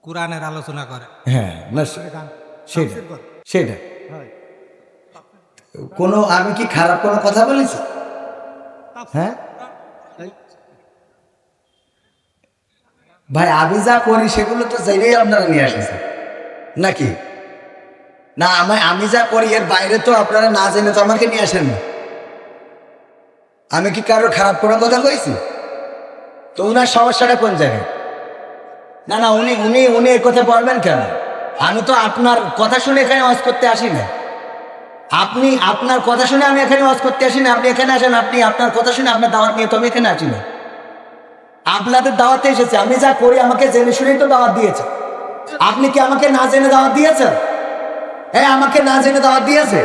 কোরআনের আলোচনা করে। হ্যাঁ না সেটা সেটা কোনো আমি কি খারাপ কোনো কথা বলেছি? হ্যাঁ ভাই, আমি যা করি সেগুলো তো চাইলেই আপনারা নিয়ে আসেছেন নাকি? না আমি যা করি এর বাইরে তো আপনারা না জেনে তো আমাকে নিয়ে আসেন না। আমি কি কারোর খারাপ কোনো কথা কইছি? তো উনার সমস্যাটা কোন জায়গায়? না না উনি উনি উনি এই কথা বলবেন কেন? আমি তো আপনার কথা শুনে এখানে ওয়াজ করতে আসি না। আপনি আপনার কথা শুনে আমি এখানে ওয়াজ করতে আসি না। আপনি এখানে আসেন, আপনি আপনার কথা শুনে আপনার দাওয়াত নিয়ে তো আমি এখানে আসি না। আপনাদের দাওয়াতে এসেছে, আমি যা করি আমাকে জেনে শুনেই তো দাওয়াত দিয়েছে। আপনি কি আমাকে না জেনে দাওয়াত দিয়েছেন? হ্যাঁ আমাকে না জেনে দাওয়াত দিয়েছে।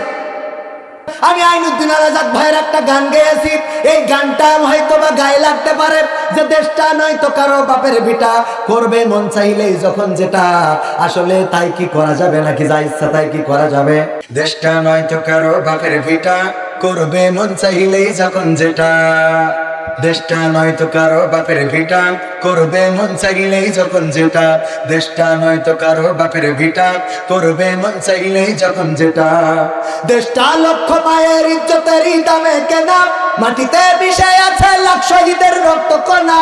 আমি আইনুদ্দিন আজাদ ভাইয়ের একটা গান গেয়েছি, এই গানটা হয়তো বা গায়ে লাগতে পারে যে দেশটা নয়তো কারো বাপের ভিটা, করবে মন চাইলেই যখন যেটা। আসলে তাই কি করা যাবে নাকি যা ইচ্ছা তাই কি করা যাবে? দেশটা নয়তো কারো বাপের ভিটা, করবে মন চাইলেই যখন যেটা। দেশটা নয়তো কারো বাপের ভিটা, করবে মন চাইলেই যখন যেটা। দেশটা নয়তো কারো বাপের ভিটা, করবে মন চাইলেই যখন যেটা। দেশটা লক্ষ মায়ের ইজ্জতেরই দামে কেনা, মাটিতে মিশে আছে লাখ শহীদের রক্ত কণা।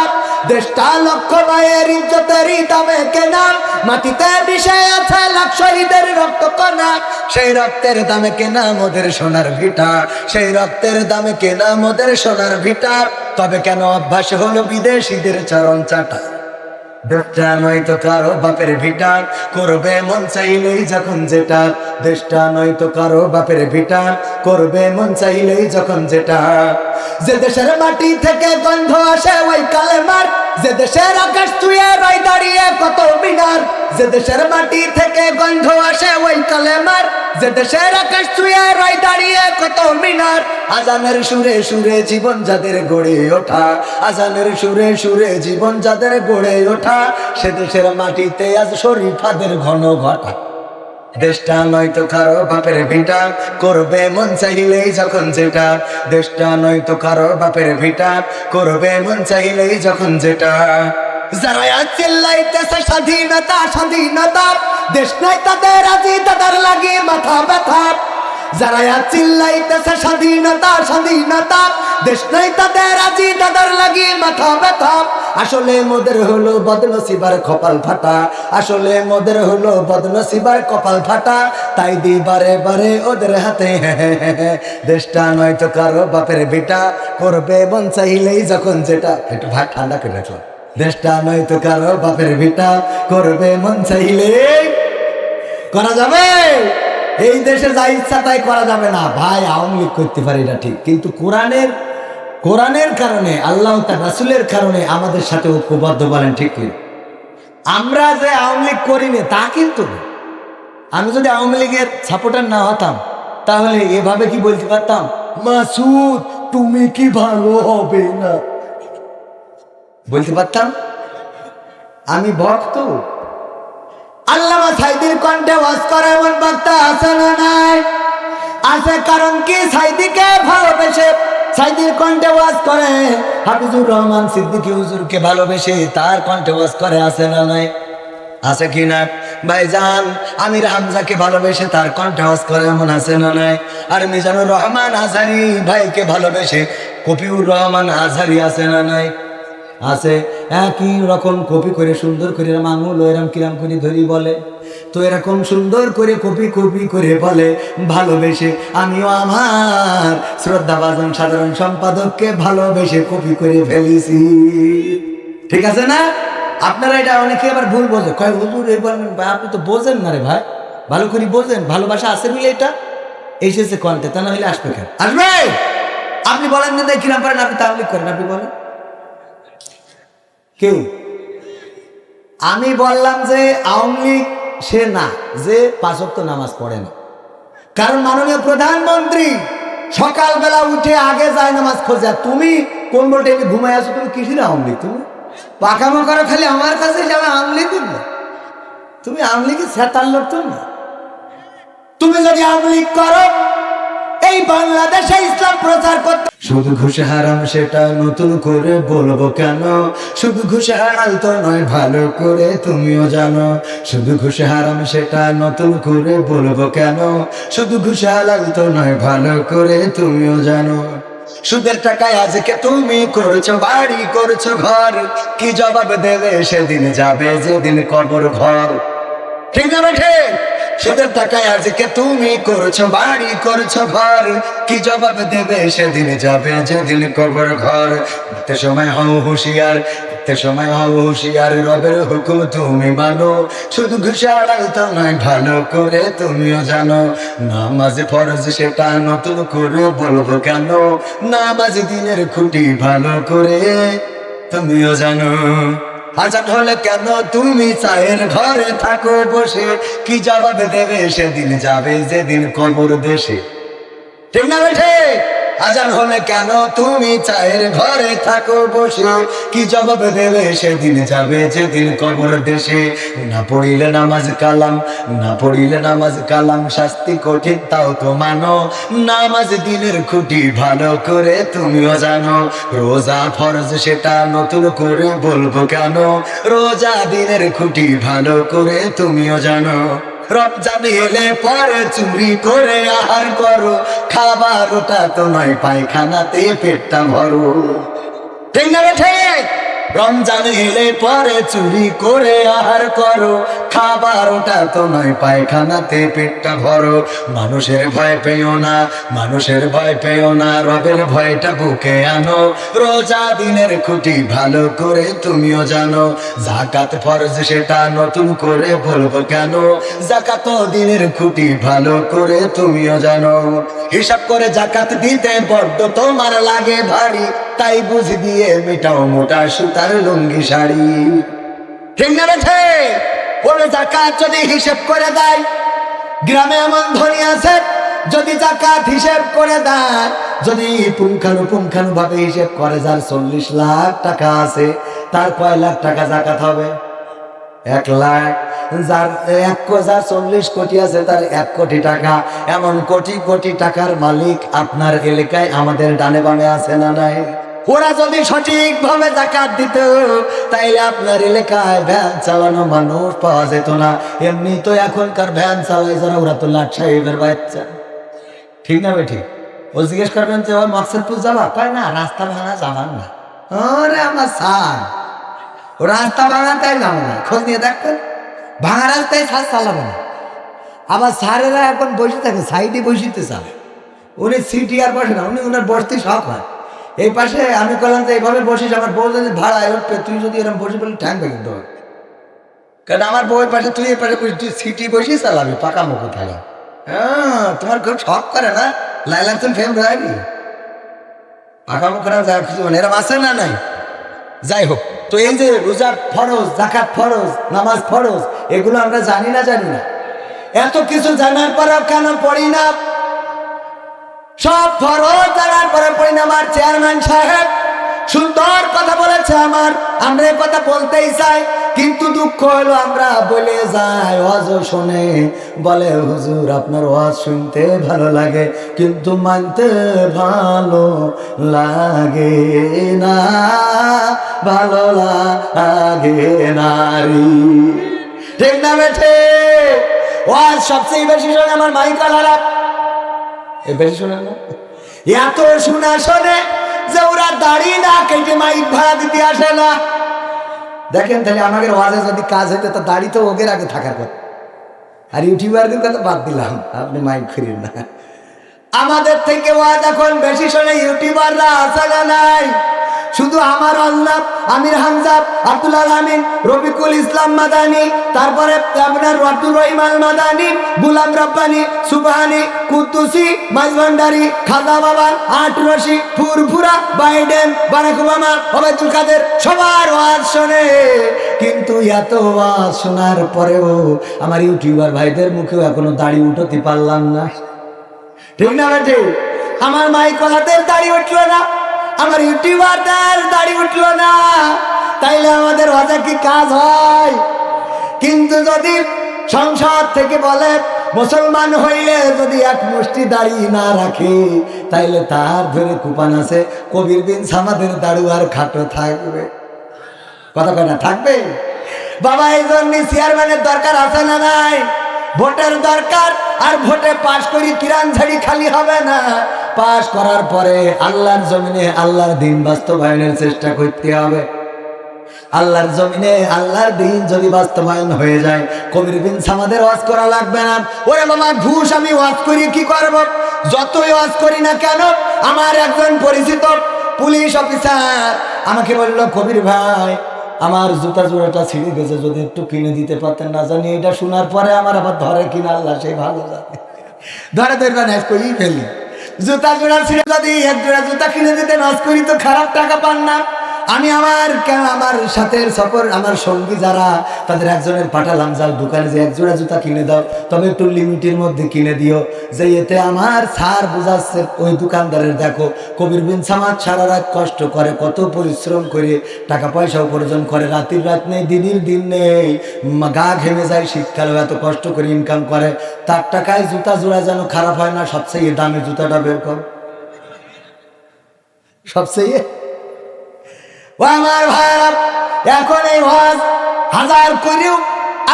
দেশটা লক্ষ মায়ের ইজ্জতেরই দামে কেনা, মাটিতে মিশে আছে লাখ শহীদের রক্ত কণা। সেই রক্তের দামে কেনা মোদের সোনার ভিটা, সেই রক্তের দামে কেনা মোদের সোনার ভিটা। তবে কেন অভ্যাস হলো বিদেশিদের চরণ চাটা? দেশটা নয়তো কারো বাপের ভিটা, করবে মন চাইলেই যখন যেটা। দেশটা নয়তো কারো বাপের ভিটা, করবে মন চাইলেই যখন যেটা। যে দেশের মাটি থেকে গন্ধ আসে ওই কালেমার, যে দেশের আকাশ ছুঁয়ে রয় দাঁড়িয়ে কত মিনার। যে দেশের মাটি থেকে গন্ধ আসে ওই কালেমার, যে দেশের আকাশ ছুঁয়ে রয় দাঁড়িয়ে কত মিনার। আজানের সুরে সুরে জীবন যাদের গড়ে ওঠা, আজানের সুরে সুরে জীবন যাদের গড়ে ওঠা, সে দেশের মাটিতে আজ শরীফাদের ঘন ঘটা। দেশটা নয়তো কারো বাপের ভিটা, করবে মন চাইলেই যখন যেটা। দেশটা নয়তো কারো বাপের ভিটা, করবে মন চাইলেই যখন যেটা। যারা চিল্লাইতেছে স্বাধীনতা স্বাধীনতা, দেশ নাই তাদের আজি তাদের লাগি মাথা ব্যথা। যারা চিল্লাইতেছে স্বাধীনতা স্বাধীনতা, দেশ নাই তাদের আজি তাদের লাগি মাথা ব্যথা। আসলে মোদের হলো বদনসিবার কপাল ফাটা, আসলে মোদের হলো বদনসিবার কপাল ফাটা। তাই দি বারে বারে ওদের হাতে দেশটা নয়তো কারো বাপের ভিটা, করবে মন চাইলেই যখন যেটা। একটু ভাত ঠান্ডা করে রাখো। দেশটা নয়তো কারো বাপের ভিটা, করবে মন চাইলেই করা যাবে। এই দেশে যা ইচ্ছা তাই করা যাবে না ভাই। আওয়ামী লীগ করতে পারে এটা ঠিক, কিন্তু কোরআনের কারণে আল্লাহ তার রাসূলের কারণে আমাদের সাথে ঐক্যবদ্ধ, বলেন ঠিক কি? আমরা যে আওয়ামী লীগ করিনি তা কিন্তু না। আমি যদি আওয়ামী লীগের সাপোর্টার না হতাম তাহলে এভাবে কি বলতে পারতাম, মাসুদ তুমি কি ভালো হবে না, বলতে পারতাম? আমি ভক্ত। আল্লামা সাইদির কণ্ঠে ওয়াজ করে এমন বক্তা আছে না নাই? আছে। কারণ কি সাইদিকে ভালোবেসে সাইদির কণ্ঠে ওয়াজ করে, হাফিজুর রহমান সিদ্দিকী হুজুরকে ভালোবেসে তার কণ্ঠে ওয়াজ করে, আছে না নাই? আছে কি না ভাইজান? আমির হামজাকে ভালোবেসে তার কণ্ঠে ওয়াজ করে, এমন আছে না নাই? আর মিজানুর রহমান আজহারি ভাইকে ভালোবেসে কপিউর রহমান আজহারি, আছে না নাই? আছে। একই রকম কপি করে সুন্দর করে মাঙুল এরম কিরাম করে ধরি বলে, তো এরকম সুন্দর করে কপি কপি করে বলে ভালোবেসে আমিও আমার শ্রদ্ধাভাজন সাধারণ সম্পাদককে ভালোবেসে কপি করে ফেলেছি। ঠিক আছে না? আপনারা এটা অনেকে আবার ভুল বোঝে, কয় হুজুর এই বলবেন ভাই, আপনি তো বোঝেন না রে ভাই, ভালো করে বোঝেন। ভালোবাসা আছে বলে এটা এসেছে কণ্ঠে, তা না হলে আসবে কেন? আসবে। আপনি বলেন না কিরাম পারেন, আপনি তাহলে করেন, আপনি বলেন কেউ? আমি বললাম যে আওয়ামী লীগ সে না যে 5 ওয়াক্ত নামাজ পড়ে না। কারণ মাননীয় প্রধানমন্ত্রী সকালবেলা উঠে আগে যায় নামাজ খোঁজে। আর তুমি কোন বলতে ঘুমাই আছো? তুমি কিসের আওয়ামী লীগ? তুমি পাকামো করো খালি আমার কাছে যাবে আওয়ামী লীগ না। তুমি আওয়ামী লীগের সেতার লোক তো না। তুমি যদি আওয়ামী লীগ করো এই বাংলাদেশে ইসলাম প্রচার করতে। শুধু ঘুষ হারাম সেটা নতুন করে বলবো কেন, শুধু ঘুষ হারাম তো নয় ভালো করে তুমিও জানো, শুধু ঘুষ হারাম সেটা নতুন করে বলবো কেন, শুধু ঘুষ হালাল তো নয় ভালো করে তুমিও জানো। সুদের টাকায় আজকে তুমি করেছো বাড়ি করেছো ঘর, কি জবাব দেবে সেদিন যাবে যেদিন কবর ঘর। ঠিক না বেঠে? সুদের টাকায় আজকে তুমি করেছো বাড়ি করেছো ঘর, কি জবাব দেবে সেদিন যাবে যেদিন কবর ঘর। তে সময় হও হুঁশিয়ার, তে সময় হও হুঁশিয়ার, রবের হুকুম তুমি মানো, শুধু ঘুষ হালাল তো নয় ভালো করে তুমিও জানো। নামাজ ফরজ সেটা নতুন করে বলবো কেন, নামাজ দিনের খুঁটি ভালো করে তুমিও জানো। আজান হলে কেন তুমি চায়ের ঘরে থাকো বসে, কি জবাব দেবে সেদিন যাবে যেদিন কবর দেশে। ঠিক না বেঠে? আজান হলে কেন তুমি চায়ের ঘরে থাকো বসে, কি জবাব দেবে সেদিন যাবে যেদিন কবর দেশে। না পড়িলে নামাজ কালাম, না পড়িলে নামাজ কালাম, শাস্তি কঠিন তাও তো মানো, নামাজ দিনের খুঁটি ভালো করে তুমিও জানো। রোজা ফরজ সেটা নতুন করে বলবো কেন, রোজা দিনের খুঁটি ভালো করে তুমিও জানো। রমজান এলে পরে চুরি করে আহার করো, খাবার ওটা তো নয় পায়খানাতে পেটটা ভরো। ঠিক না বেঠে? রমজান এলে পরে চুরি করে আহার করো, খাবার ওটা তো নয় পায়খানাতে পেটটা ভরো। মানুষের ভয় পেও না, মানুষের ভয় পেও না, রবের ভয়টা বুকে আনো, রোজা দিনের খুঁটি ভালো করে তুমিও জানো। যাকাত ফরজ সেটা নতুন করে বলবো কেন, যাকাত দিনের খুঁটি ভালো করে তুমিও জানো। হিসাব করে যাকাত দিতে বড্ড তোমার লাগে ভারী, তাই বুঝ দিয়ে মেটাও মোটা সুতার লুঙ্গি শাড়ি। ঠিক না বেঠে? বলে যাকাত যদি হিসেব করে দেয়, গ্রামে এমন ধনী আছে যদি যাকাত হিসেব করে দেয়, যদি পুঙ্খানু ভাবে হিসেব করে, যার 40 লাখ টাকা আছে তার কয় লাখ টাকা যাকাত হবে? 1 লাখ। যার 40 কোটি আছে তার 1 কোটি টাকা। এমন কোটি কোটি টাকার মালিক আপনার এলাকায় আমাদের ডানে বামে আছে না নাই? ওরা যদি সঠিক ভাবে যাকাত দিত তাইলে আপনার এলাকায় ভ্যান চালানো মানুষ পাওয়া যেত না। এমনি তো এখনকার ভ্যান চালাই যারা ওরা তো লাট সাহেবের বাচ্চা। ঠিক না বেঠিক? ও জিজ্ঞেস করবেন যে ওই মকসদপুর যাবা, কয় না রাস্তা ভাঙা যাবার না। আরে আমার স্যার, ও রাস্তা ভাঙাতেই যাবো না, খোঁজ নিয়ে দেখতেন ভাঙা রাস্তায় স্যার চালাবো না। আবার স্যারেরা এখন বসে থাকে সাইডে বসিতে চান, উনি সিটি আর বসে না, উনি ওনার বসতে শখ হয়। এই পাশে আমি বললাম যে এইভাবে বসিস, আমার বউ যদি ভাড়া উঠবে, তুই যদি এরকম বসে বলি ঠ্যাং ভেঙে দেবো। কারণ আমার বউয়ের পাশে তুই এই পাশে বসি, তুই সিটি বসিয়ে চালাবি পাকা মুখো থাকা। হ্যাঁ, তোমার খুব শখ করে না, লাইলাতুল ফেম রাখবি পাকা মুখো না, যা কিছু মানে এরকম আছে না নাই? যাই হোক, তো এই যে রোজা ফরজ, যাকাত ফরজ, নামাজ ফরজ, এগুলো আমরা জানি না? এত কিছু জানার পরেও কেন পড়ি না? সব ফরজ জানার পরে পড়ি না। আমার চেয়ারম্যান সাহেব সুন্দর কথা বলেছে, আমরা এ কথা বলতেই চাই, কিন্তু দুঃখ হলো আমরা বলে যাই, ওয়াজ শুনে বলে হুজুর আপনার ওয়াজ শুনতে ভালো লাগে কিন্তু মানতে ভালো লাগে না, ভালো লাগে নারী। ঠিক না বেঠে? ওয়াজ সবচেয়ে বেশি শোনে আমার মাইকালারা, এ বেশি শোনে না, এত শোনা শোনে যে ওরা দাড়ি না কেটে মাইক ভাড়া দিতে আসে না। দেখেন তাহলে আমাদের ওয়াজে যদি কাজ হইতো তো দাড়ি তো ওদের আগে থাকার কথা। আর ইউটিউবারদের কথা বাদ দিলাম, আপনি মাইক ফিরেন না। আমাদের থেকে ওয়াজ এখন বেশি শোনে ইউটিউবাররা, আছে না নাই? শুধু আমার আল্লাহ, আমির হামজা, আব্দুল আমিন, রফিকুল ইসলাম মাদানী, তারপরে আপনার আব্দুর রহিমান মাদানী, গুলাম রব্বানী, সুবহানী, কুদ্দুসি, মাইজভান্ডারি, খাজা বাবা, আটরশি, ফুরফুরা, Biden, Barack Obama, Obaidul Quader, সবার ওয়াজ শোনে। কিন্তু এত ওয়াজ শোনার পরেও আমার ইউটিউবার ভাইদের মুখেও এখনো দাড়ি উঠতে পারলাম না। ঠিক না বেটি? আমার মাইকলাদের দাড়ি উঠলো না, আমার ইউটিউবারদের দাড়ি উঠলো না, তাইলে আমাদের ওয়াজে কি কাজ হয়? কিন্তু যদি সংসদ থেকে বলে মুসলমান হইলে যদি এক মুষ্টি দাড়ি না রাখে তাইলে তার ধরে কুপান আছে কবির বিন সামাদের দাড়ু আর খাটো থাকবে। কথা কয় না থাকবে? বাবা এই জন্য চেয়ারম্যানের দরকার আছে না নাই? ভোটের দরকার। আর ভোটে পাশ করি কিরান ঝাড়ি খালি হবে না, পাশ করার পরে আল্লাহর জমিনে আল্লাহর দিন বাস্তবায়নের চেষ্টা করতে হবে। আল্লাহর জমিনে আল্লাহর দিন যদি বাস্তবায়ন হয়ে যায় কবির বিন সামাদের ওয়াজ করা লাগবে না। ওরে মামা ঘুষ আমি ওয়াজ করি কি করব? যতই ওয়াজ করি না কেন, আমার একজন পরিচিত পুলিশ অফিসার আমাকে বললো, কবির ভাই আমার জুতা জোড়াটা ছিঁড়ে গেছে, যদি একটু কিনে দিতে পারতেন। না জানি এটা শোনার পরে আমার আবার ধরে কিনা আল্লাহ সেই ভালো জানে, ধরে ধরবেন কই ফেলি। জুতা জোড়া ছিঁড়ে যদি এক জোড়া জুতা কিনে দিতে নাচ করি তো খারাপ টাকা পান না। আমি আমার সাথে সফর আমার সঙ্গী যারা তাদের একজনের পাঠালাম, যার দোকানে যে এক জোড়া জুতা কিনে দাও, তবে একটু লিমিটের মধ্যে কিনে দিও, যে এতে আমার স্যার বোঝাচ্ছে ওই দোকানদারের দেখো কবির বিন সামাদ সারা রাত কষ্ট করে, কত পরিশ্রম করে টাকা পয়সা উপার্জন করে, রাতের রাত নেই দিনের দিন নেই, গা ঘেমে যায়, শীতকালে এত কষ্ট করে ইনকাম করে, তার টাকায় জুতা জোড়া যেন খারাপ হয় না, সবচেয়ে দামি জুতাটা বের কর, সবচেয়ে। ও আমার ভাইরা, এখন এই ওয়াজ হাজার করেও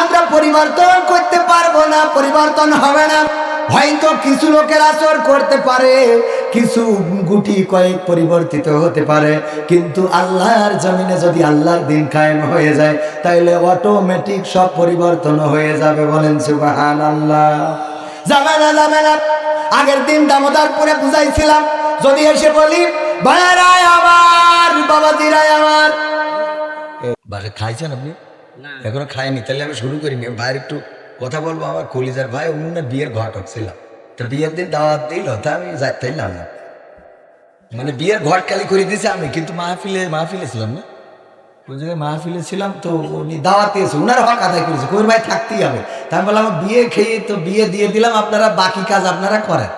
আমরা পরিবর্তন করতে পারবো না, পরিবর্তন হবে না। হয়তো কিছু লোকের আসর করতে পারে, কিছু গুটি কয়েক পরিবর্তিত হতে পারে, কিন্তু আল্লাহর জমিনে যদি আল্লাহর দিন কায়েম হয়ে যায় তাইলে অটোমেটিক সব পরিবর্তন হয়ে যাবে। বলেন সুবহানাল্লাহ। যাবে না, যাবে না। আগের দিন দামোদরপুরে বুঝাইছিলাম, যদি এসে বলি ভাইরাই আমার, বাবাজিরাই আমার, বাসা খাইছেন আপনি? এখনো খাইনি, তাহলে আমি শুরু করিনি। ভাইয়ের একটু কথা বলবো, আমার কলিজার ভাই, অন্য বিয়ের ঘটক ছিলাম, তো বিয়ের দিন দাওয়াত দিল, তা আমি যাইতাইলাম না, মানে বিয়ের ঘট খালি করে দিয়েছে আমি, কিন্তু মাহফিলে ছিলাম না, ওই জায়গায় মাহফিলে ছিলাম, তো উনি দাওয়াত দিয়েছে, ওনার হক আদায় করেছে, কবির ভাই থাকতেই হবে। তা আমি বললাম বিয়ে খেয়ে তো বিয়ে দিয়ে দিলাম, আপনারা বাকি কাজ আপনারা করেন।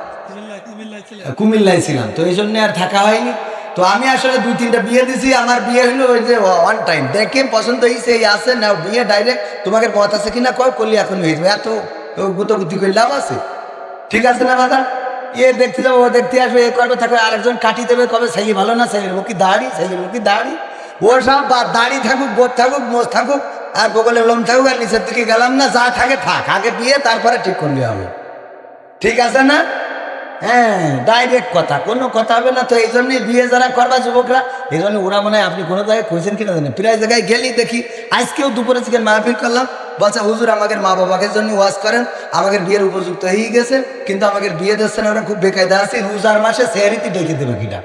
কুমিল্লায় ছিলাম, তো এই জন্য আর থাকা হয়নি। তো আমি আসলে 2-3টা বিয়ে দিছি, আমার বিয়ে হলো ওই যে ওয়ান টাইম, দেখে পছন্দ হয়েছে এই আছে না, বিয়ে ডাইরেক্ট তোমাকে মত আছে কিনা কয় করলে এখন হয়ে যাবে, এত গুতগুতি করে লাভ আছে? ঠিক আছে না দাদা? দেখতে যাবো, ও দেখতে আসবে, এ করবে, থাকবে, আরেকজন কাটি দেবে, কবে ছেলে ভালো না, ছেলের মুখি দাড়ি, ছেলের মুখি দাড়ি, ও সব দাড়ি থাকুক, বোধ থাকুক, মোজ থাকুক, আর বগলে লোম থাকুক, আর নিচের দিকে গেলাম না, যা থাকে থাক, আগে বিয়ে তারপরে ঠিক করলে হবে। ঠিক আছে না? হ্যাঁ, ডাইরেক্ট কথা, কোনো কথা হবে না। তো এই জন্যই বিয়ে যারা করবা যুবকরা, এই জন্য ওরা মনে হয়, আপনি কোনো জায়গায় খুঁজছেন কিনা জানেন, প্রায় জায়গায় গেলেই দেখি। আজকেও দুপুরে চিকেন মাহফিল করলাম, বলছে হুজুর আমাদের মা বাবাকে জন্য ওয়াজ করেন, আমাদের বিয়ের উপযুক্ত হয়ে গেছে, কিন্তু আমাদের বিয়ে দিচ্ছে না, ওরা খুব বেকায়দা আছে, রোজার মাসে সেহারিতে ডেকে দেবে কিনা।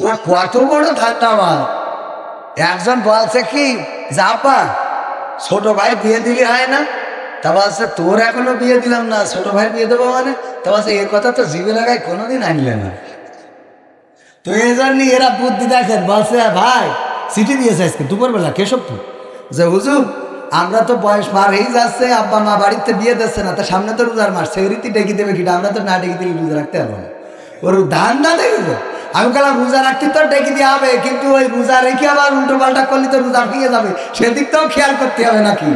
ও কত বড় ঠান্ডা আমার। একজন বলছে কি, যাপা ছোট ভাই বিয়ে দিলে হয় না, তা বলছে তোর এখনো বিয়ে দিলাম না, ছোট ভাই বিয়ে দেবো মানে, তা বলছে এর কথা তো জীবে লাগায় কোনোদিন আনলে না। তো এই জন্য এরা বুদ্ধি দেখেন, বলছে ভাই চিঠি দিয়েছে আজকে দুপুরবেলা কেশবপুর, যে হুজুর আমরা তো বয়স পার হয়ে যাচ্ছে, আব্বা মা বাড়িতে বিয়ে দিচ্ছে না, তা সামনে তো রোজার মাস, সেই রীতি ডেকে দেবে কিনা, আমরা তো না ডেকে দিলে রোজা রাখতে পারবো না, ওর ধান না দেখবো। আমি বললাম রোজা রাখতে তো ডেকে দেওয়া হবে, কিন্তু ওই রোজা রেখে আবার উল্টো পাল্টা করলে তো রোজা ভেঙে যাবে, সেদিকটাও খেয়াল করতে হবে নাকি।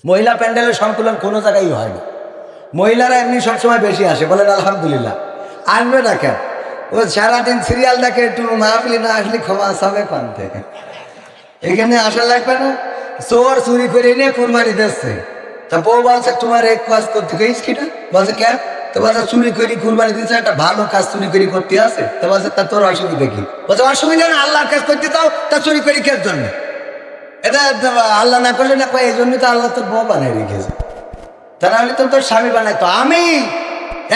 মহিলা প্যান্ডেলের সংকুলন কোনো জায়গায় হয়নি, মহিলারা এমনি সবসময় বেশি আসে, বলেন আলহামদুলিল্লাহ। আনবে না কেন, ও সারাদিন সিরিয়াল দেখে, একটু মাহফিলে না আসলে ক্ষমা সবে পান থেকে, এখানে আসা লাগবে না। চোর চুরি করে নিয়ে কুরবানি দিচ্ছে, তা বউ বলছে তোমার এক কাজ করতে গেছিস কিনা, বলছে কেন, তো বলছে চুরি করি কুরবানি দিচ্ছে, একটা ভালো কাজ চুরি করি করতে আছে, তো বলছে তা তোর অসুবিধা কি, বলছে অসুবিধা না, আল্লাহর কাজ করতে চাও, তা চুরি করি কে জন্য, এটা আল্লাহ না করলে না, এই জন্যই তো আল্লাহ তোর বউ বানাই রেখেছে, তা নাহলে তো তোর স্বামী বানাইতো। আমি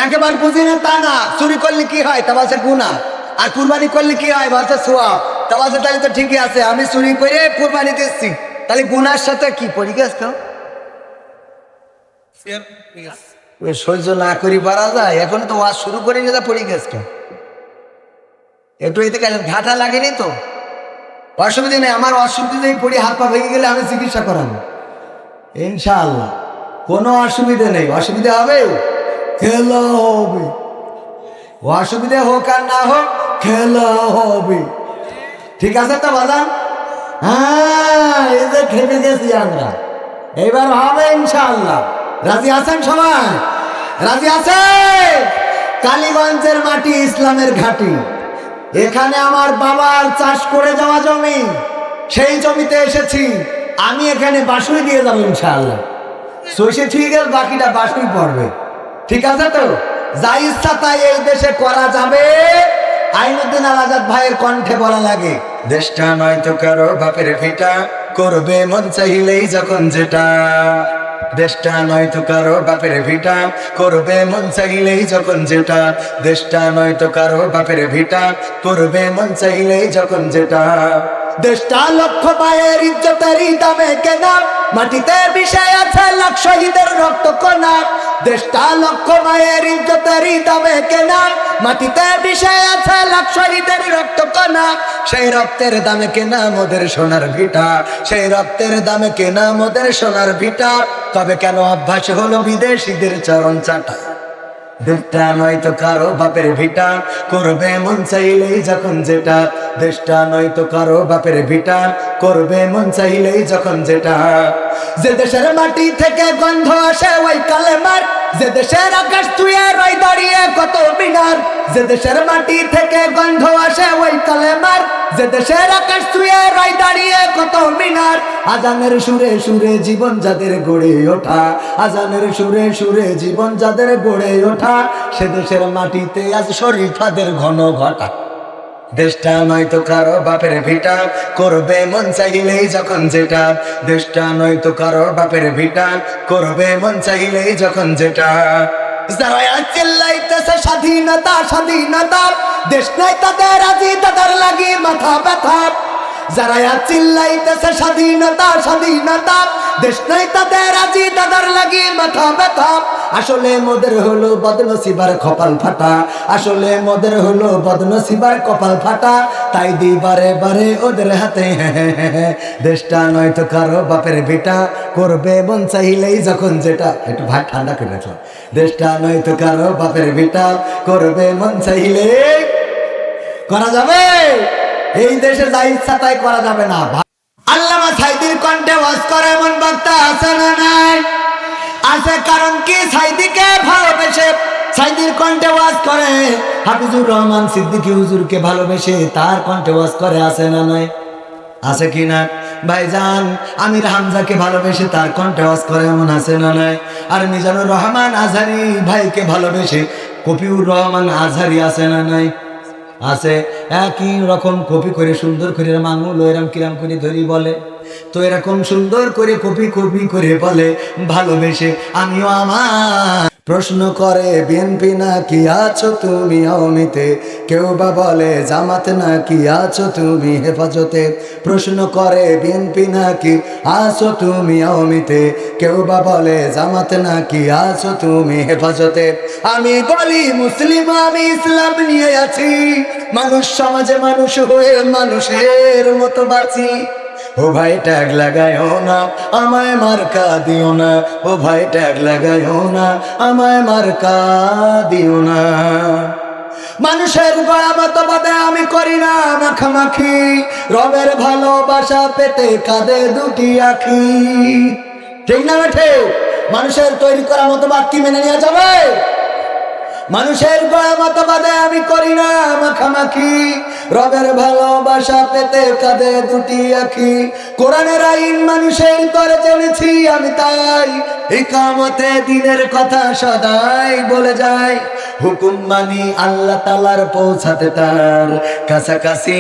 একেবারে বুঝি না তা না, চুরি করলে কি হয়, তা বলছে গুনাহ, আর কুরবানি করলে কি হয়, বলছে সোয়াব, তা বলছে তাহলে তো ঠিকই আছে, আমি চুরি করে কুরবানি দিচ্ছি, তাহলে গুনার সাথে কি পড়ি গেছ, সহ্য না করি পারা যায়, এখন তো ওয়াজ শুরু করে নিয়ে পড়ি গেছ, একটু এতে ঘাটা লাগেনি তো, অসুবিধা নেই, আমার অসুবিধাই পড়ি, হাত পা ভেঙে গেলে আমি চিকিৎসা করাবো ইনশাআল্লাহ, কোনো অসুবিধা নেই। অসুবিধা হবে, খেলা হবে, অসুবিধা হোক আর না হোক খেলা হবে, ঠিক আছে তো বাদাম? হ্যাঁ, এই যে খেতে গেছি আমরা, এইবার হবে ইনশাআল্লাহ। রাজি আছেন সবাই? রাজি আছে? কালীগঞ্জের মাটি ইসলামের ঘাঁটি। এখানে আমার বাবার চাষ করে যাওয়া জমি, সেই জমিতে এসেছি আমি। এখানে বাঁশুরি দিয়ে যাবো ইনশাআল্লাহ। সইসে ঠিক গেল, বাকিটা বাঁশুরি পড়বে। ঠিক আছে তো? যা ইচ্ছা তাই এই দেশে করা যাবে। আইনুদ্দিন আল আজাদ ভাইয়ের কণ্ঠে বলা লাগে, দেশটা নয় তো কারো বাপের ভিটা, করবে মন চাইলেই যখন যেটা। দেশটা নয় তো কারো বাপের ভিটা, করবে মন চাইলেই যখন যেটা। দেশটা নয় তো কারো বাপের ভিটা, করবে মন চাইলেই যখন যেটা। দেশটা লক্ষ মায়ের ইজ্জতেরই দামে কেনা, মাটিতে বিষয় আছে লাখ শহীদের রক্ত কণা। দেশটা লক্ষ মায়ের ইজ্জতেরই দামে কেনা, মাটিতে বিষয় আছে লাখ শহীদের রক্ত কণা। সেই রক্তের দামে কেনা মোদের সোনার ভিটা, সেই রক্তের দামে কেনা মোদের সোনার ভিটা। তবে কেন অভ্যাস হলো বিদেশিদের চরণ চাটা। দেশটা নয় তো কারো বাপের ভিটা, করবে মন চাইলেই যখন যেটা। দেশটা নয় তো কারো বাপের ভিটা, করবে মন চাইলেই যখন যেটা। যে দেশের মাটি থেকে গন্ধ আসে ওই কালেমার, যে দেশের আকাশ তুয়ে রই দাঁড়িয়ে কত মিনার। যে দেশের মাটি থেকে গন্ধ আসে ওই কালেমার, যে দেশের আকাশ তুয়ে রই দাঁড়িয়ে কত মিনার। আজানের সুরে সুরে জীবন যাদের গড়ে ওঠা, আজানের সুরে সুরে জীবন যাদের গড়ে ওঠা, সে দেশের মাটিতে আজ শরীফাদের ঘন ঘটা। দেশটা নয় তো কারো বাপের ভিটা, করবে মন চাইলেই যখন যেটা। দেশটা নয় তো কারো বাপের ভিটা, করবে মন চাইলেই যখন যেটা। যারা চিল্লাইতেছে স্বাধীনতা স্বাধীনতা, দেশ নাই তাদের আজি তাদের লাগি মাথা ব্যথা। যারা চিল্লাইতেছে স্বাধীনতা স্বাধীনতা, দেশ নাই তাদের আজি তাদের লাগি মাথা ব্যথা। আসলে মোদের হলো বদনসিবার কপাল ফাটা, আসলে মোদের হলো বদনসিবার কপাল ফাটা। তাই দি বারে বারে ওদের হাতে দেশটা নয় তো কারো বাপের ভিটা, করবে মন চাইলেই যখন যেটা। একটু ভাত ঠান্ডা করে রাখো। দেশটা নয় তো কারো বাপের ভিটা, করবে মন চাইলে করা যাবে। এই দেশে যা ইচ্ছা তাই করা যাবে না। আল্লামা সাইদির কণ্ঠে ওয়াজ করে এমন বক্তা আছে না নাই? আছে। কারণ কি? সাইদিকে ভালোবেসে সাইদির কণ্ঠে ওয়াজ করে। হাফিজুর রহমান সিদ্দিকী হুজুরকে ভালোবেসে তার কণ্ঠে ওয়াজ করে। আছে না নাই? আছে কি না ভাইজান? আমির হামজাকে ভালোবেসে তার কণ্ঠে ওয়াজ করে। এমন আছে না নাই? আর মিজানুর রহমান আজহারি ভাইকে ভালোবেসে কপিউর রহমান আজহারি আছে না নাই? আছে। একই রকম কপি করে সুন্দর করে মাঙুল এরম কিরাম করে ধরি বলে। তো এরকম সুন্দর করে কপি কপি করে বলে ভালোবেসে আমিও আমার। প্রশ্ন করে বিএনপি নাকি আছো তুমি আওয়ামীতে, কেউ বা বলে জামাত নাকি আছো তুমি হেফাজতে। প্রশ্ন করে বিএনপি নাকি আছো তুমি আওয়ামীতে, কেউ বা বলে জামাত নাকি আছো তুমি হেফাজতে। আমি বলি মুসলিম, আমি ইসলাম নিয়ে আছি। মানুষ সমাজে মানুষ হয়ে মানুষের মতো বাঁচি। ও ভাই ট্যাগ লাগাইও না, আমায় মার্কা দিও না। ও ভাই ট্যাগ লাগাইও না, আমায় মার্কা দিও না। মানুষের গড়া মতবাদে আমি করি না মাখামাখি। রবের ভালোবাসা পেতে কাঁদে দুটি আখি। ঠিক না বেঠে? মানুষের তৈরি করা মতবাদ কি মেনে নেওয়া যাবে? মানুষের গড়া মতবাদে আমি করি না মাখামাখি। রবের ভালোবাসা পেতে কাঁদে দুটি আখি। কোরআনের আইন মানুষের তরে জেনেছি আমি, তাই ইকামতে দিনের কথা সদাই বলে যাই। হুকুম মানি আল্লাহ তাআলার পৌঁছাতে তার কাছাকাছি।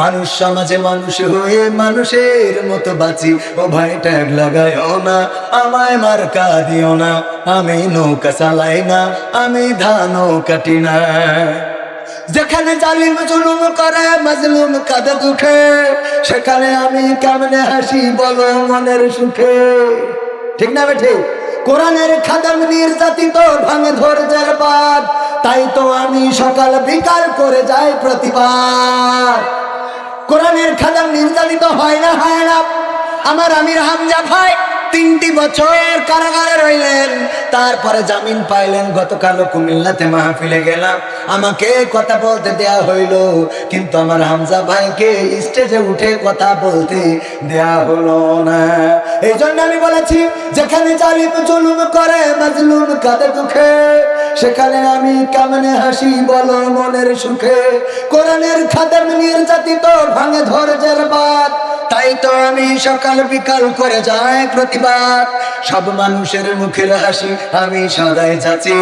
মানুষ সমাজে মানুষ হয়ে মানুষের মতো বাঁচি। ও ভাই ট্যাগ লাগাইও না, আমায় মার্কা দিও না। আমি নৌকা চালাই না, আমি ধানও কাটি না। যেখানে জালিম জুলুম করে মাজলুম কাঁদে দুঃখে, সেখানে আমি কেমনে হাসি বলো মনের সুখে। ঠিক না বেঠে? কোরআনের খাদাম নির্যাতিত ভাঙে ধৈর্যের বাঁধ, তাই তো আমি সকাল বিকাল করে যাই প্রতিবার। কোরআনের খাদাম নির্যাতিত হয় না? হয় না? আমার আমির হামজা ভাই 3টি বছর কারাগারে রইলেন, তারপরে জামিন পাইলেন। গতকাল কুমিল্লাতে মাহফিলে গেলাম, আমাকে কথা বলতে দেয়া হইল, কিন্তু আমার হামজা ভাইকে স্টেজে উঠে কথা বলতে দেয়া হলো না। এই জন্য আমি বলেছি, যেখানে জালিম জুলুম করে মাজলুম কাঁদে দুঃখে, সেখানে আমি কেমনে হাসি বলো মনের সুখে। কোরআনের খাদেম নির্যাতিত ভাঙে ধৈর্যের বাঁধ, তাই তো আমি সকাল বিকাল করে যাই প্রতিবাদ। সব মানুষের মুখের হাসি আমি সদাই চাচ্ছি,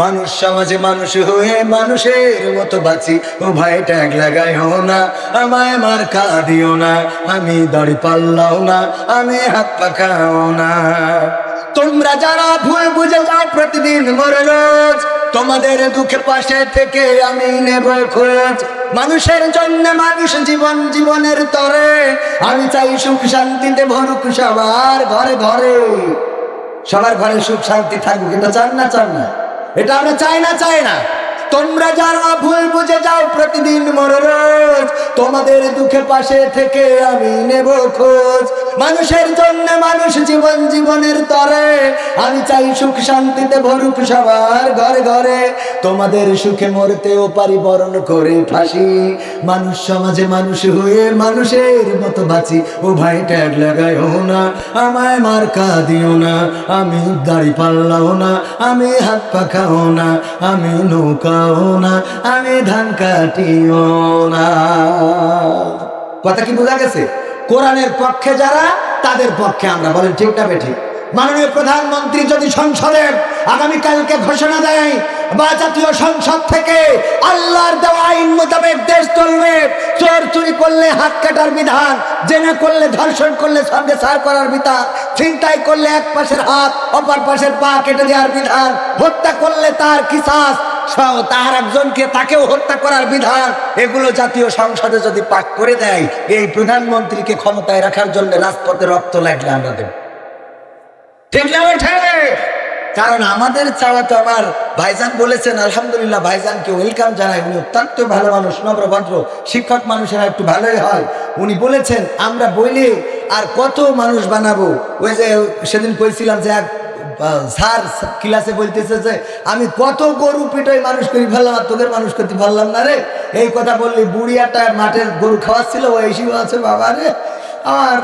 মানুষ সমাজে মানুষ হয়ে মানুষের মতো বাঁচি। ও ভাই ট্যাগ লাগাইও না, আমায় মার্কা দিও না, আমি দাড়ি পাল্লাও না, আমি হাত পাখাও না। তোমরা যারা ভুল বুঝে যাও প্রতিদিন মরে রোজ, তোমাদের দুঃখের পাশে থেকে আমি নেব খোঁজ। মানুষের জন্য মানুষ জীবন, জীবনের তরে আমি চাই সুখ শান্তিতে ভরুক সবার ঘরে ঘরে। সবার ঘরে সুখ শান্তি থাকুক, এটা চান না? চান না? এটা আমরা চাই না? চাই না? তোমরা যারা ভুল বুঝে যাও প্রতিদিন মরে রোজ, তোমাদের দুঃখের পাশে থেকে আমি নেব খোঁজ। মানুষের জন্য মানুষ জীবন, জীবনের তরে আমি চাই সুখ শান্তিতে ভরুক সবার ঘরে ঘরে। তোমাদের সুখে মরতেও পারি বরণ করে ফাঁসি, মানুষ সমাজে মানুষ হয়ে মানুষের মতো বাঁচি। ও ভাই ট্যাগ লাগাইও না, আমায় মার্কা দিও না, আমি দাড়ি পাল্লাও না, আমি হাত পাখাও না, আমি নৌকাও না, আমি ধান কাটিও না। কথা কি বোঝা গেছে? কোরআনের পক্ষে যারা, তাদের পক্ষে আমরা। বলেন ঠিক না বেঠিক? মাননীয় প্রধানমন্ত্রী যদি সংসদে আগামীকালকে ঘোষণা দেয় বা জাতীয় সংসদ থেকে আল্লাহর দেওয়া আইন মোতাবেক দেশ চলবে, চোর চুরি করলে হাত কাটার বিধান, জেনা করলে ধর্ষণ করলে সঙ্গে সার করার বিধান, ছিনতাই করলে এক পাশের হাত অপর পাশের পা কেটে দেওয়ার বিধান, হত্যা করলে তার কিসাস, তার একজনকে তাকেও হত্যা করার বিধান, এগুলো জাতীয় সংসদে যদি পাস করে দেয়, এই প্রধানমন্ত্রীকে ক্ষমতায় রাখার জন্য রাজপথে রক্ত লাগলে আমরা দেব। ঠিক না? কারণ আমাদের চাওয়া তো, আমার ভাইজান বলেছেন, আলহামদুলিল্লাহ ভাইজানকে ওয়েলকাম জানাই, উনি অত্যন্ত ভালো মানুষ, নম্রভদ্র শিক্ষক, মানুষেরা একটু ভালোই হয়। উনি বলেছেন আমরা বইলে আর কত মানুষ বানাবো। ওই যে সেদিন কইছিলাম যে এক স্যার ক্লাসে বলতেছে যে আমি কত গরু পিটাই মানুষ করি ফেললাম, আর তোদের মানুষ করতে পারলাম না রে। এই কথা বললি বুড়ি একটা মাঠের গরু খাওয়াচ্ছিল, ও এসে আছে, বাবা রে আমার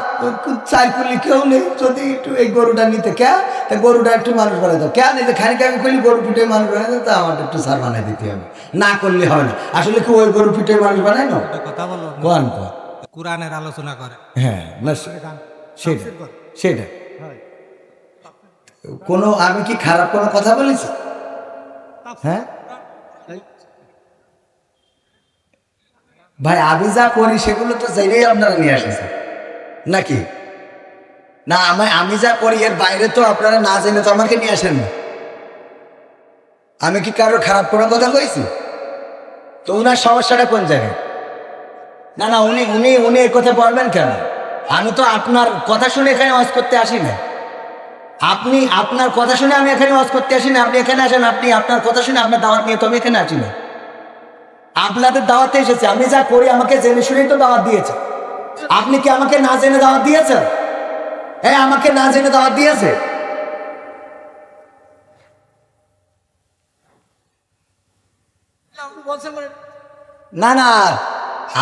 চাই করলি কেউ নেই, যদি একটু এই গরুটা নিতে কে, তা গরুটা একটু মানুষ বানাই দাও, কেন নিতে খানিক আমি করলি গরু পিঠে মানুষ বানাই দাও, তা আমার একটু সার বানাই দিতে হবে, না করলে হবে না। আসলে কি ওই গরু পিঠে মানুষ বানায় না? কথা বলো, কোরআনের আলোচনা করে। হ্যাঁ, না সেটা সেটা কোনো, আমি কি খারাপ কোনো কথা বলেছি? হ্যাঁ ভাই, আমি যা করি সেগুলো তো চাইলেই আপনারা নিয়ে আসেছেন নাকি? না, আমি যা করি এর বাইরে তো আপনারা না জেনে তো আমাকে নিয়ে আসেন না। আমি কি কারোর খারাপ কোনো কথা কইছি? তো উনার সমস্যাটা কোন জায়গায়? না না, উনি উনি উনি এই কথা বলবেন কেন? আমি তো আপনার কথা শুনে এখানে ওয়াজ করতে আসি না। আপনি আপনার কথা শুনে আমি এখানে ওয়াজ করতে আসি না। আপনি এখানে আসেন, আপনি আপনার কথা শুনে আপনার দাওয়াত নিয়ে তো আমি এখানে আসি না। আপনাদের দাওয়াতে এসেছে, আমি যা করি আমাকে জেনে শুনেই তো দাওয়াত দিয়েছে। আপনি কি আমাকে না জেনে দাওয়াত দিয়েছেন? হ্যাঁ, আমাকে না জেনে দাওয়াত দিয়েছে। না না,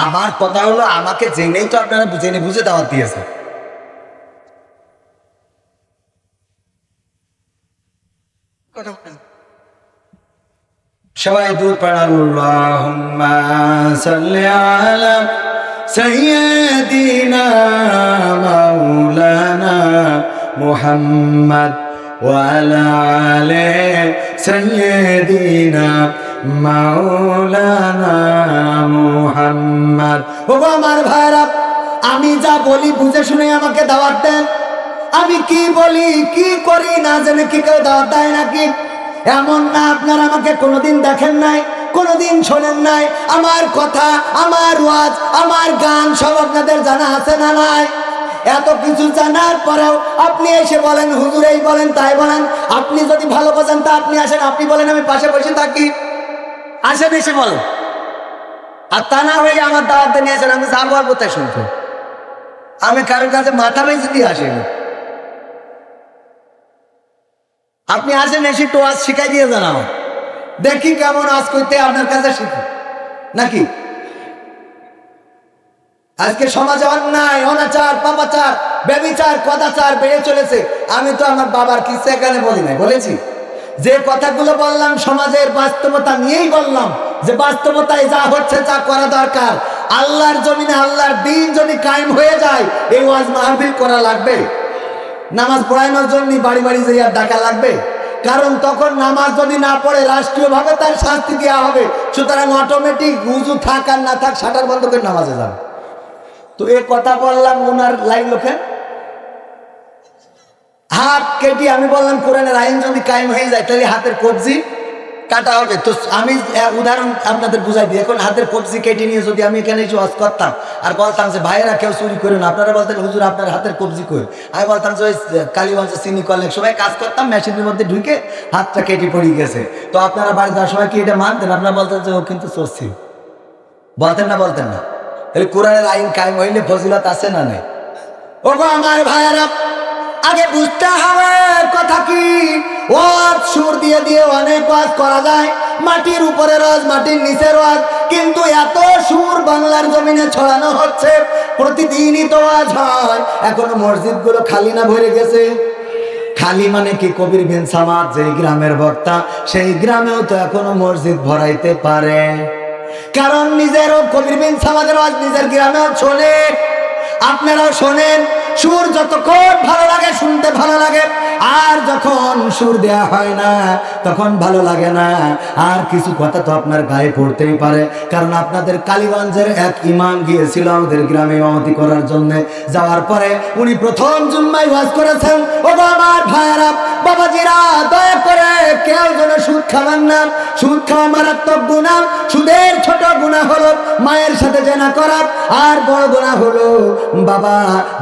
আমার কথা হলো আমাকে জেনেই তো আপনারা জেনে বুঝে দাওয়াত দিয়েছে। সবাই দূর পড়া, আল্লাহুম্মা সাল্লি আলা সাইয়্যিদিনা মাওলানা মুহাম্মদ ওয়া আলা আলি সাইয়্যিদিনা মাওলানা মুহাম্মদ। ও আমার ভাইরা, আমি যা বলি বুঝে শুনে আমাকে দাওয়াত দেন। আমি কি বলি কি করি না জেনে কি কেউ দাওয়াত দেয় নাকি? এমন না আপনারা আমাকে কোনোদিন দেখেন নাই, কোনোদিন শোনেন নাই। আমার কথা, আমার ওয়াজ, আমার গান সব আপনাদের জানা আছে না নাই? এত কিছু জানার পরেও আপনি এসে বলেন হুজুর এই বলেন তাই বলেন। আপনি যদি ভালো বোঝেন তা আপনি আসেন, আপনি বলেন আমি পাশে বসে থাকি, আসেন এসে বলেন। আর তা না হয়ে আমার দাওয়াতে নিয়ে আসেন, আমি যা বলবো তাই শুনতে। আমি কারোর কাছে মাথা বেঁচে দিয়ে আসিনি। আপনি আসেন, এসে একটু আজ শিখাই দিয়ে যান, আমার দেখি কেমন আজ করতে আপনার কাছে শিখি নাকি। আজকে সমাজে অন্যায়, অনাচার, পাপাচার, ব্যভিচার, কদাচার বেড়ে চলেছে। আমি তো আমার বাবার কিসে এখানে বলি নাই, বলেছি যে কথাগুলো বললাম সমাজের বাস্তবতা নিয়েই বললাম, যে বাস্তবতায় যা হচ্ছে, যা করা দরকার। আল্লাহর জমিনে আল্লাহর দিন যদি কায়েম হয়ে যায়, এই ওয়াজ মাহফিল করা লাগবে। নামাজ পড়ানোর জন্য বাড়ি বাড়ি যাইয়া ডাকা লাগবে। কারণ তখন নামাজ যদি না পড়ে রাষ্ট্রীয়ভাবে তার শাস্তি দেওয়া হবে। সুতরাং অটোমেটিক উযু থাক আর না থাক শাটার বন্ধ করে নামাজে যাবে। তো এ কথা বললাম, ওনার লাইন লোকে হাত কেটে আমি বললাম কোরআনের আইন যদি কায়েম হয়ে যায় তাহলে হাতের কবজি কাটা হবে। তো আমি উদাহরণ আপনাদের বুঝাই দিই। এখন হাতের কবজি কেটে নিয়ে যদি আমি এখানে এসে ওয়াজ করতাম আর বলতাম যে ভাইয়েরা কেউ চুরি করে না, আপনারা বলতেন হুজুর আপনার হাতের কবজি করে, আমি বলতাম যে ওই কালীগঞ্জে চিনি কলের সময় কাজ করতাম, মেশিনের মধ্যে ঢুকে হাতটা কেটে পড়ে গেছে। তো আপনারা বাড়ি যাওয়ার সময় কি এটা মানতেন? আপনারা বলতেন যে ও কিন্তু চলছি, বলতেন না? বলতেন না? তাহলে কোরআনের আইন কায়েম হইলে ফজিলত আছে না নেই? ও গো আমার ভাইয়েরা, আগে বুঝতে হবে কথা কি। ওয়াজ সুর দিয়ে দিয়ে অনেক ওয়াজ করা যায়, মাটির উপরে রজ, মাটির নিচের ওয়াজ, কিন্তু এত সুর বাংলার জমিনে ছড়ানো হচ্ছে, প্রতিদিনই তো ওয়াজ হয়। এখনো মসজিদগুলো খালি না ভরে গেছে? খালি মানে কি? কবির বিন সামাদ যেই গ্রামের বক্তা, সেই গ্রামেও তো এখনো মসজিদ ভরাইতে পারে। কারণ নিজেরও কবির বিন সামাদের ওয়াজ নিজের গ্রামেও শোনে, আপনারাও শোনেন। সুর যতক্ষণ ভালো লাগে, শুনতে ভালো লাগে, আর যখন সুর দেয়া হয় না তখন ভালো লাগে না। আর কিছু কথা তো আপনার গায়ে পড়তেই পারে, কারণ আপনাদের কালীগঞ্জের এক ইমাম গিয়েছিল আমাদের গ্রামে ইমামতি করার জন্য। যাওয়ার পরে উনি প্রথম জুম্মায় ওয়াজ করেছেন, ও আমার ভাইয়েরা, বাবাজিরা, দয়া করে কেউ যেন সুদ খাবেন না। সুদ খাওয়া মারাত্মক গুনাহ। সুদের ছোট গুনাহ হলো মায়ের সাথে জেনা করা, আর বড় গুনাহ হলো বাবা,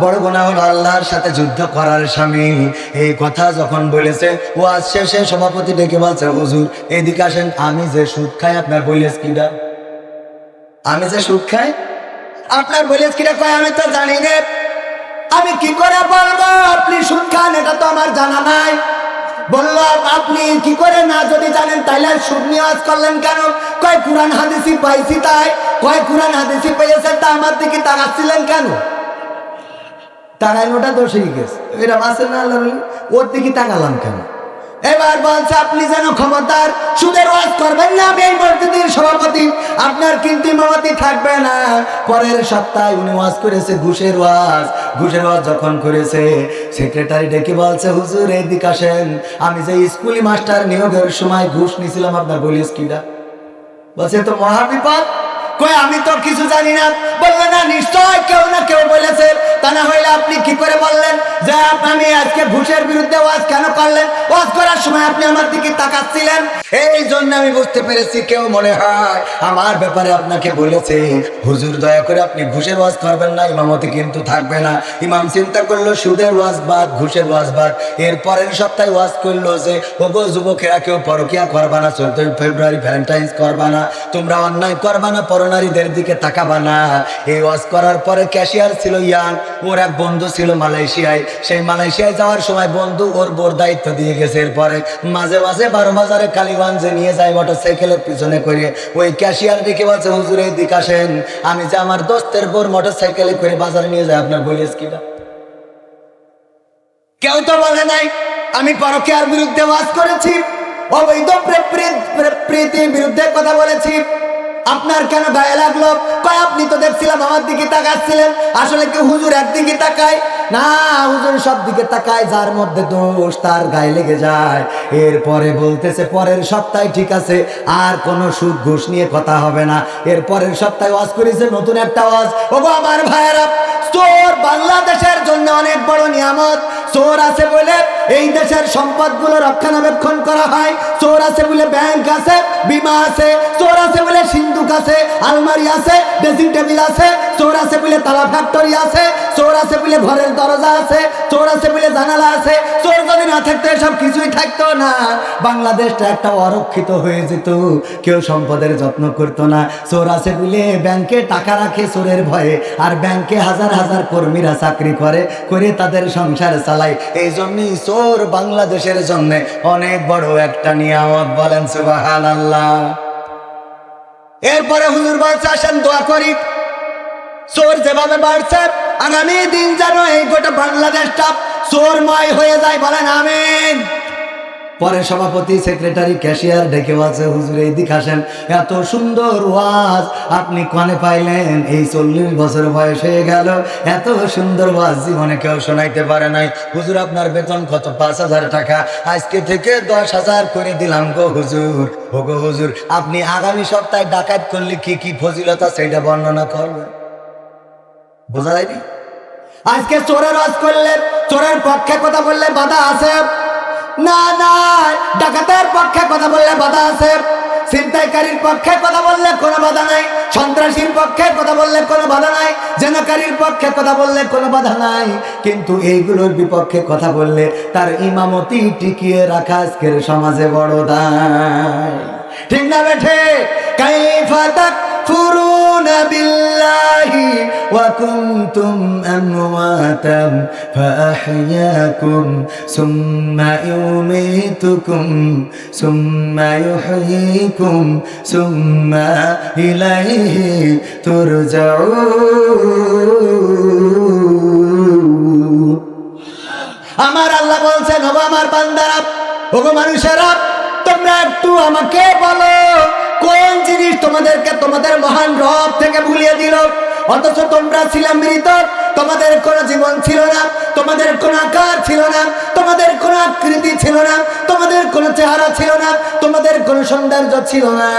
বড় গুনাহ হলো আল্লাহর সাথে যুদ্ধ করার স্বামী। এই কথা যখন বলেছে, ওয়াজ শেষে সভাপতি ডেকে বলছে, হুজুর এদিকে আসেন, আমি যে সুদ খাই আপনার বলেছ কিনা? আমি যে সুদ খাই আপনার বলেছ কিনা? কয় আমি তো জানি না। আমি কি করে বলবো আপনি সুদ খান? এটা তো আমার জানা নাই। বললাম আপনি কি করে না যদি জানেন তাইলে সুদ নিয়ে ওয়াজ করলেন কেন? কয় কুরআন হাদিসই পাইছি তাই। কয় কুরআন হাদিসই পেয়েছেন তা আমার দিকে তাকাচ্ছিলেন কেন? তাকাইনোটা দোষ হয়ে গেছে, এটা আছে না? ওর দিকে তাকালাম কেন? এবার বলছে আপনি যেন ক্ষমতার, সুদের ওয়াজ করবেন না। আমি এই মসজিদের সভাপতি, আপনার কিন্তু ইমামতি থাকবে না। পরের সপ্তাহে উনি ওয়াজ করেছে ঘুষের ওয়াজ। ঘুষের ওয়াজ যখন করেছে, সেক্রেটারি ডেকে বলছে, হুজুর এদিকে আসেন, আমি যে স্কুলি মাস্টার নিয়োগের সময় ঘুষ নিয়েছিলাম আপনার বলিস কিনা? বলছে তো মহাবিপদ। কই আমি তো কিছু জানি না। বললো না, নিশ্চয় কেউ না কেউ বলেছে, তা না হইলে আপনি কি করে বললেন যে আপনি আজকে ঘুষের বিরুদ্ধে ওয়াজ কেন করলেন? ওয়াজ করার সময় আপনি আমার দিকে তাকাচ্ছিলেন। এই জন্য আমি বুঝতে পেরেছি কেউ মনে হয় আমার ব্যাপারে আপনাকে বলেছে, হুজুর দয়া করে আপনি ঘুষের ওয়াজ করবেন না, ইমামতি কিন্তু থাকবে না। ইমাম চিন্তা করলো সুদের ওয়াজ বাদ, ঘুষের ওয়াজ বাদ। এর পরের সপ্তাহে ওয়াজ করলো যে ওগো যুবকেরা, কেউ পরকিয়া করবা না, 14 ফেব্রুয়ারি ভ্যালেন্টাইন্স করবা না, তোমরা অন্যায় করবা না, পরনারীদের দিকে তাকাবা না। এই ওয়াজ করার পরে ক্যাশিয়ার ছিল ইয়ান, ওর এক বন্ধু ছিল মালয়েশিয়ায়। সেই মালয়েশিয়ায় যাওয়ার সময় বন্ধু ওর বোর দায়িত্ব দিয়ে গেছে। এরপরে মাঝে মাঝে 12 বাজারে কালীগঞ্জে নিয়ে যায় মোটরসাইকেলের পিছনে করে। ওই ক্যাশিয়ার দেখে বলছে, হুজুর এদিকে আসেন, আমি যে আমার দোস্তের বোর মোটরসাইকেলে করে বাজারে নিয়ে যায়, আপনার বলিস কিনা? কেউ তো বলে নাই আমি পরকীয়ার বিরুদ্ধে ওয়াজ করেছি, অবৈধ প্রীতির বিরুদ্ধে কথা বলেছি। আপনার কেন গায়ে লাগলো? কয় আপনি তো দেখছিলাম আমার দিকে তাকাচ্ছিলেন। আসলে কি হুজুর একদিকে তাকায় না, হুজুর সব দিকে তাকায়, যার মধ্যে দোষ তার গায়ে লেগে যায়। এরপরে বলতেছে পরের সপ্তাহে ঠিক আছে, আর কোনো সুদ ঘুষ নিয়ে কথা হবে না। এর পরের সপ্তাহে ওয়াজ করেছে নতুন একটা ওয়াজ। ওগো আমার ভাইয়েরা, চোর বাংলাদেশের জন্য অনেক বড় নিয়ামত। চোর আছে বলে এই দেশের সম্পদগুলো রক্ষণাবেক্ষণ করা হয়। চোর আছে বলে ব্যাংক আছে, বিমা আছে। চোর আছে বলে সিন্ধুক আছে, আলমারি আছে, ড্রেসিং টেবিল আছে। চোর আছে বলে তালা ফ্যাক্টরি আছে। চোর আছে বলে ঘরের দরজা আছে। চোর আছে বলে জানালা আছে। চোর যদি না থাকতো এসব কিছুই থাকতো না। বাংলাদেশটা একটা অরক্ষিত হয়ে যেত, কেউ সম্পদের যত্ন করতো না। চোর আছে বলে ব্যাংকে টাকা রাখে চোরের ভয়ে, আর ব্যাংকে হাজার হাজার কর্মীরা চাকরি করে তাদের সংসার চালায়। এই জন্যই চোর বাংলাদেশের জন্য অনেক বড় একটা নিয়ামত। বলেন সুবহানাল্লাহ। এরপরে হুজুর বলছে আসেন দোয়া করি। চোর যেভাবে বাড়ছে আগামী দিন যেন এই গোটা বাংলাদেশটা চোরময় হয়ে যায়, বলেন আমিন। পরে সভাপতি, সেক্রেটারি, ক্যাশিয়ার ডেকে বলছে, হুজুর এইদিক আসেন, এত সুন্দর ওয়াজ আপনি কানে পাইলেন? এই 40 বছর বয়স হয়ে গেল, এত সুন্দর ওয়াজ জীবনে কেউ শোনাইতে পারে নাই। হুজুর আপনার বেতন কত? 5,000 টাকা। আজকে থেকে 10,000 করে দিলাম গো হুজুর। ও গো হুজুর, আপনি আগামী সপ্তাহে ডাকাত করলে কি কি ফজিলতা সেটা বর্ণনা করবেন। বোঝা যায়নি? আজকে চোরের ওয়াজ করলে, চোরের পক্ষে কথা বললে বাধা আছে না? না, ডাকাতের পক্ষে কথা বললে বাধা আছে, ছিনতাইকারীর পক্ষে কথা বললে কোনো বাধা নাই, সন্ত্রাসীর পক্ষে কথা বললে কোনো বাধা নাই, জেনাকারীর পক্ষে কথা বললে কোনো বাধা নাই। কিন্তু এইগুলোর বিপক্ষে কথা বললে তার ইমামতি টিকিয়ে রাখা আজকের সমাজে বড় দায়। ঠিক না বেঠে? কাইফা তাকফুরুনা বিল্লাহি ওয়া কুনতুম আমওয়াতাম ফাআহইয়াকুম সুম্মা ইউমীতুকুম সুম্মা ইউহয়ীকুম সুম্মা ইলাইহি তুরজাউন। আমার আল্লাহ বলছেন, ওগো আমার বান্দারা, ওগো মানুষেরা, তোমরা একটু আমাকে বলো কোন জিনিস তোমাদেরকে তোমাদের মহান রব থেকে ভুলিয়ে দিল? অথচ তোমরা ছিলে মৃত, তোমাদের কোনো জীবন ছিল না, তোমাদের কোনো আকার ছিল না, তোমাদের কোনো আকৃতি ছিল না, তোমাদের কোনো চেহারা ছিল না, তোমাদের কোনো সৌন্দর্য ছিল না।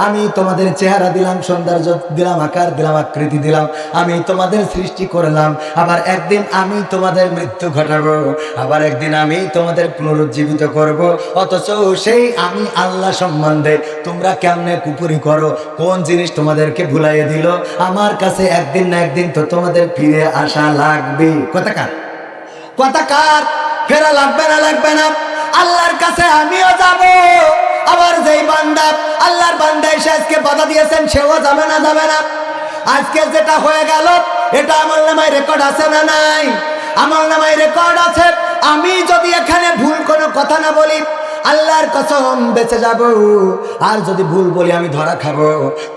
আমি তোমাদের চেহারা দিলাম, সৌন্দর্য দিলাম, আকার দিলাম, আকৃতি দিলাম, আমি তোমাদের সৃষ্টি করলাম। আবার একদিন আমি তোমাদের মৃত্যু ঘটাবো, আবার একদিন আমি তোমাদের পুনরুজ্জীবিত করব। অথচ সেই আমি আল্লাহ সম্বন্ধে তোমরা কেমনে কুপুরি করো? কোন জিনিস তোমাদেরকে ভুলাইয়ে দিল? আমার কাছে একদিন না একদিন তো তোমাদের ফিরে আসা লাগবে। কথাকার ফেরা লাগবে না? লাগবে না। আল্লাহর কাছে আমিও যাব, আবার যেই বান্দা আল্লাহর বান্দা এসে আজকে বাধা দিয়েছেন সেও যাবে না? যাবে না। আজকে যেটা হয়ে গেল এটা আমলনামায় রেকর্ড আছে না নাই? আমলনামায় রেকর্ড আছে। আমি যদি এখানে ভুল কোনো কথা না বলি, আল্লাহর কসম বেঁচে যাব। আর যদি ভুল বলি আমি ধরা খাবো।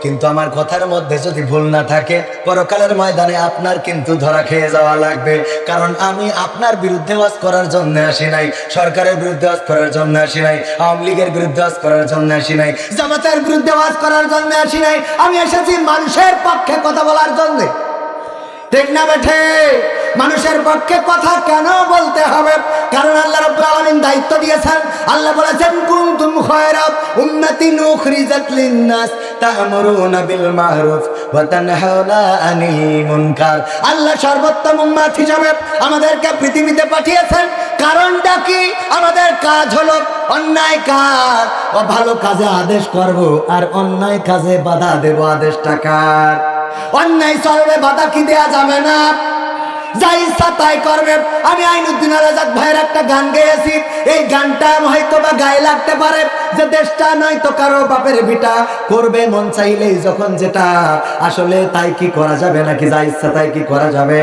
কিন্তু আমার কথার মধ্যে যদি ভুল না থাকে, পরকালের ময়দানে আপনার কিন্তু ধরা খেয়ে যাওয়া লাগবে। কারণ আমি আপনার বিরুদ্ধে ওয়াজ করার জন্য আসি নাই, সরকারের বিরুদ্ধে ওয়াজ করার জন্য আসি নাই, আওয়ামী লীগের বিরুদ্ধে ওয়াজ করার জন্য আসি নাই, জামাতের বিরুদ্ধে ওয়াজ করার জন্য আসি নাই। আমি এসেছি মানুষের পক্ষে কথা বলার জন্য। ঠিক না বেঠে? মানুষের পক্ষে কথা কেন বলতে হবে? কারণ আল্লাহ রাব্বুল আলামিন দায়িত্ব দিয়েছেন। আল্লাহ বলেছেন, কুনতুম খায়রা উম্মাতিন উখরিজাত লিন-নাস তা'মুরুনা বিল মা'রুফ ওয়া তানহাউনা আনিল মুনকার। আল্লাহ সর্বোত্তম উম্মত হিসাবে আমাদেরকে পৃথিবীতে পাঠিয়েছেন। কারণটা কি? আমাদের কাজ হলো অন্যায় কাজ ও ভালো কাজে আদেশ করব, আর অন্যায় কাজে বাধা দেব। আদেশটা কার? অন্যায় চলবে, বাধা কি দেয়া যাবে না? যাই ইচ্ছা তাই করবে। আমি আইনুদ্দিন আজাদ ভাইয়ের একটা গান গেয়েছি, এই গানটা হয়তো বা গায়ে লাগতে পারে যে দেশটা নয়তো কারো বাপের ভিটা, করবে মন চাইলেই যখন যেটা। আসলে তাই কি করা যাবে নাকি? যাই ইচ্ছা তাই কি করা যাবে?